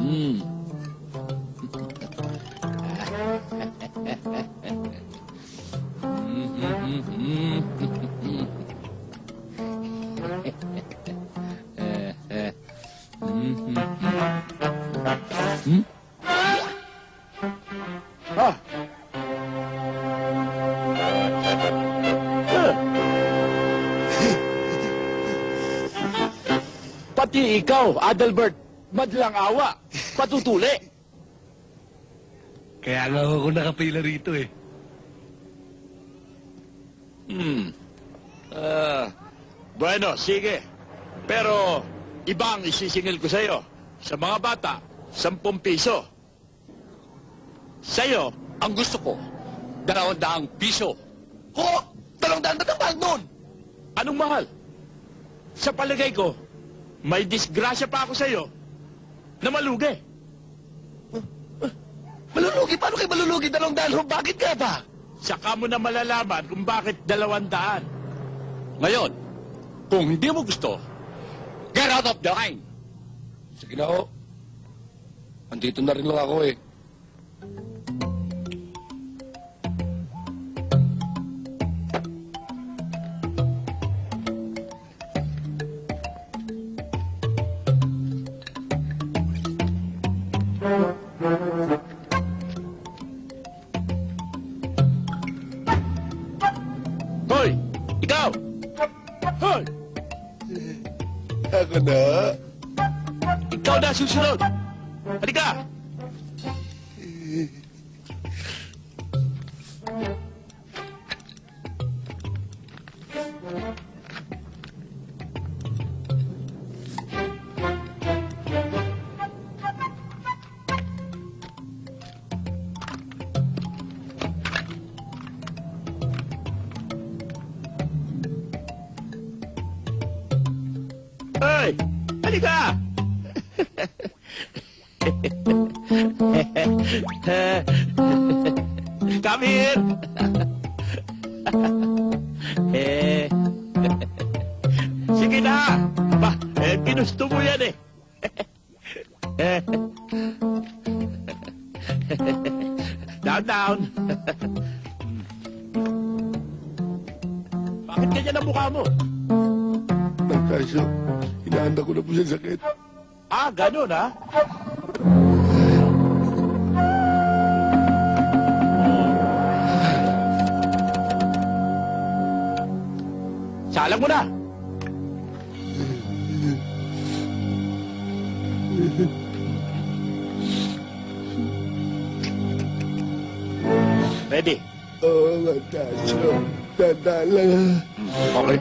Ah. Pati ikaw, Adelbert, madlang awa, patutuli. Kaya nga ako nakapila rito eh. Bueno, sige. Pero, iba ang isisingil ko sa'yo. Sa mga bata, 10 piso. Sa'yo, ang gusto ko, 200 piso. Ho! 200 ba't ang mahal nun? Anong mahal? Sa palagay ko, may disgrasya pa ako sa'yo na malugi. Malulugi? Paano kayo malulugi 200 ho? Bakit nga ba? Saka mo na malalaman kung bakit 200. Ngayon, kung hindi mo gusto, get out of the line. Sige na ho. Andito na rin lang ako eh. Hoy! Ikaw! Hoy! Ako na. Ikaw na susunod! Halika! Hoy! Halika! Come here! Sige na! Ba, ginusto mo yan eh. Down. Bakit ganyan ang mukha mo? Nagkasyo, hinahanda ko na po sa sakit. Ah, ganun ha? Salang mo na! Ready? Oo, Nagkasyo. Tanda lang. Okay.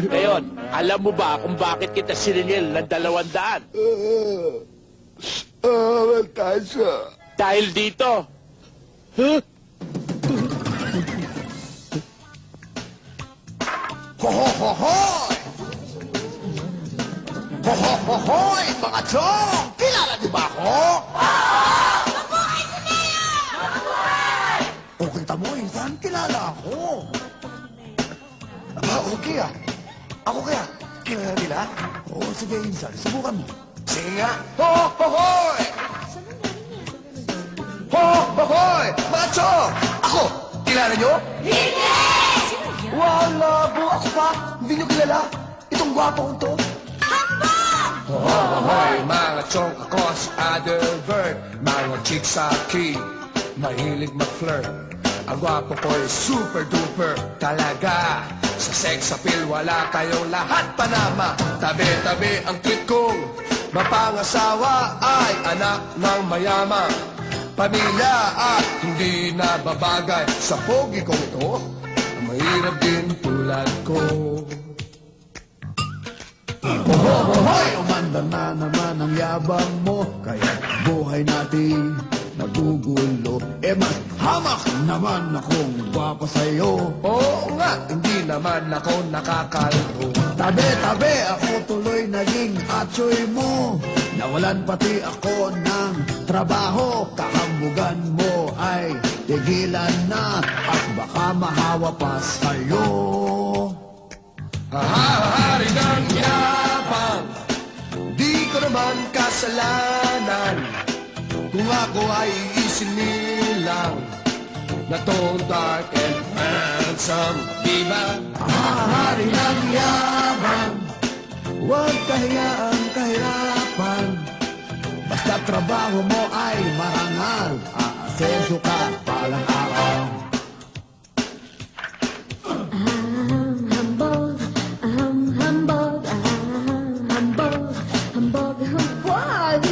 Ngayon, alam mo ba kung bakit kita siningil ng 200? Nagkasyo. Dahil dito. Huh? Hohohohoy! Hohohohoy! Mga chong! Kilala niyo ba ako? Mabuhay si Mayor! Okay, tamo, insan. Kilala ako. Okay ah. Ako kaya. Kilala nila? Oo, sige, insan. Subukan mo. Sige nga. Hohohoy! Hohohoy! Mga chong! Ako! Kilala niyo? Wala po ako pa. Hindi niyo kilala. Itong gwapo kong to. Hoy, mga chong, ako si Adelbert. Mga chicks sa akin, mahilig mag-flirt. Ang gwapo ko'y super duper talaga. Sa sex appeal, wala kayong lahat panama. Tabi-tabi ang tweet kong mapangasawa ay anak ng mayaman. Pamilya at hindi na babagay sa pogi kong ito. Mahirap din tulad ko. Hoy! Umanda na naman ang yabang mo. Kaya buhay natin nagugulo. Mas hamak naman akong gwapa sa'yo. Oo nga, hindi naman ako nakakalbo. Tabi-tabi ako tuloy naging atsoy mo. Nawalan pati ako ng trabaho. Kahambugan mo ay tigilan na. At baka mahawa pa sa'yo. Hahari ng yabang, di ko naman kasalanan. Kung ako ay isinilang na tall, dark, and handsome, di ba? Ahari ng yaman, huwag kahiyaang kahirapan. Basta trabaho mo ay marangal, aasenso ka palang araw. Hambog, hambog, hambog, hambog.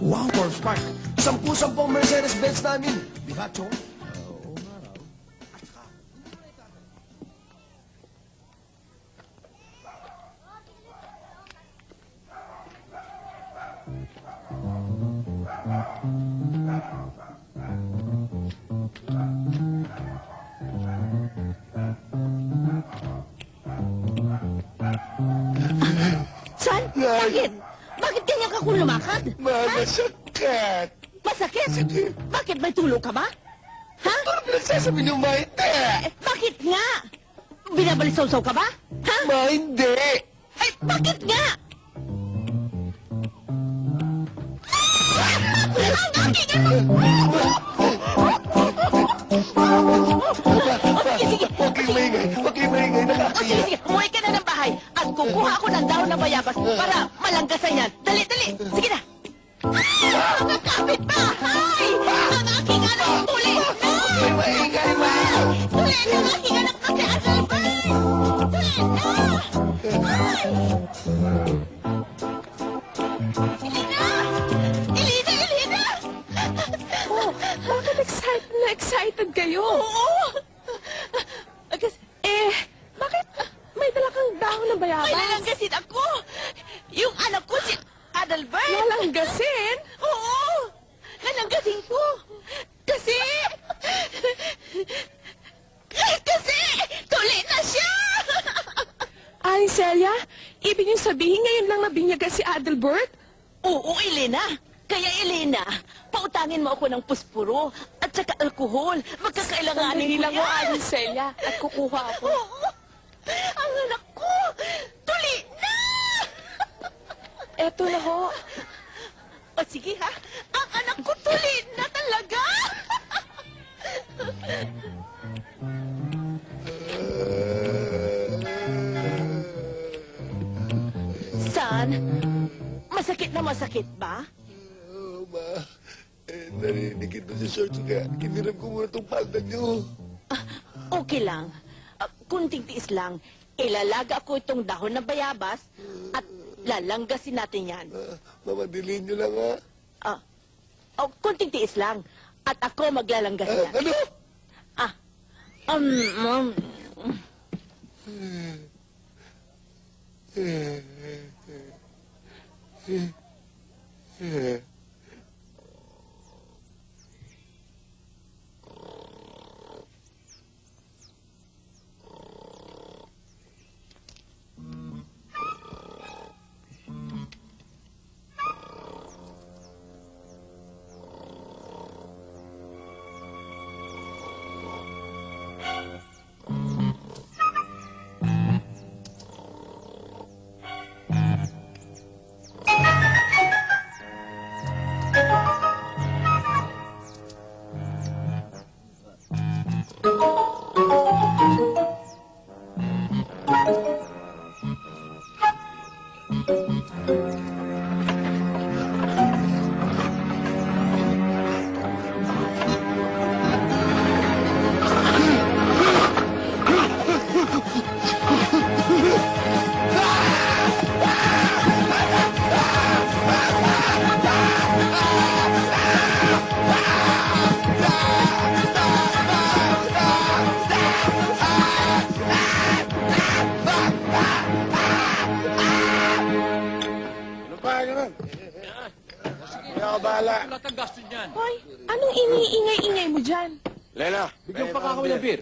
Wow, Boss Park! 10-10 Mercedes-Benz namin! Di ba, Chong? San? Bakit? Bakit ganyan ka kung lumakad? Masakit! Masakit? Bakit? May tulog ka ba? Ha? Ano pinagsasabi niyo, Ma? Hindi! Bakit nga? Binabalisaw-saw ka ba? Ha? Ma, hindi! Ay, bakit nga? Sige, Huwag kayong maingay! Huwag kayong maingay! sige, Nakakaya! sige. Umuwi ka na ng bahay at kukuha ako ng dahon ng bayabas para malanggasan yan. Dali, dali. Sige na. Mga kapitbahay! Ang aking anak, tuli na! Maingay, Ma! Tuli na ang aking anak na si Adalbert! Tuli na! Elena! Elena! Elena! Oh, bakit excited kayo? Oo! Kasi, Bakit may dala kang dahon ng may bayabas? lalanggasin ako! Yung anak ko si Adalbert! Lalanggasin? Oo! Lalanggasin ko! Kasi... Kasi... Tuli na siya! Ay, Celia, ibig niyo sabihin ngayon lang nabinyagan si Adelbert? Oo, Elena. Kaya, Elena, pautangin mo ako ng puspuro at saka alkohol. Magkakailanganin Sandali ko lang mo, yan. Aling Celia, at kukuha ako. Oo! Ang anak ko! Tuli na! Eto na ho. O sige ha, ang anak ko tuli na talaga! San, masakit na masakit ba? Oo, Ma. Narinikit na si shorts kaya kiniram ko muna itong palda niyo. Okay lang. Kunting tiis lang. Ilalaga ko itong dahon ng bayabas at lalanggasin natin yan. Mamadilin niyo lang, ha? Kunting tiis lang. At ako maglalanggas yan. Ano? Ah, um, Lahat ang gasto niyan. Hoy, anong iniingay-ingay mo dyan? Lela, Bigyan pa ako ng beer.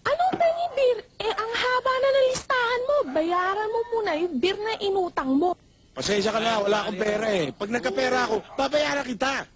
Anong penny beer? Ang haba na ng listahan mo. Bayaran mo muna yung beer na inutang mo. pasensya ka na, wala akong pera eh. Pag nagkapera ako, babayaran kita.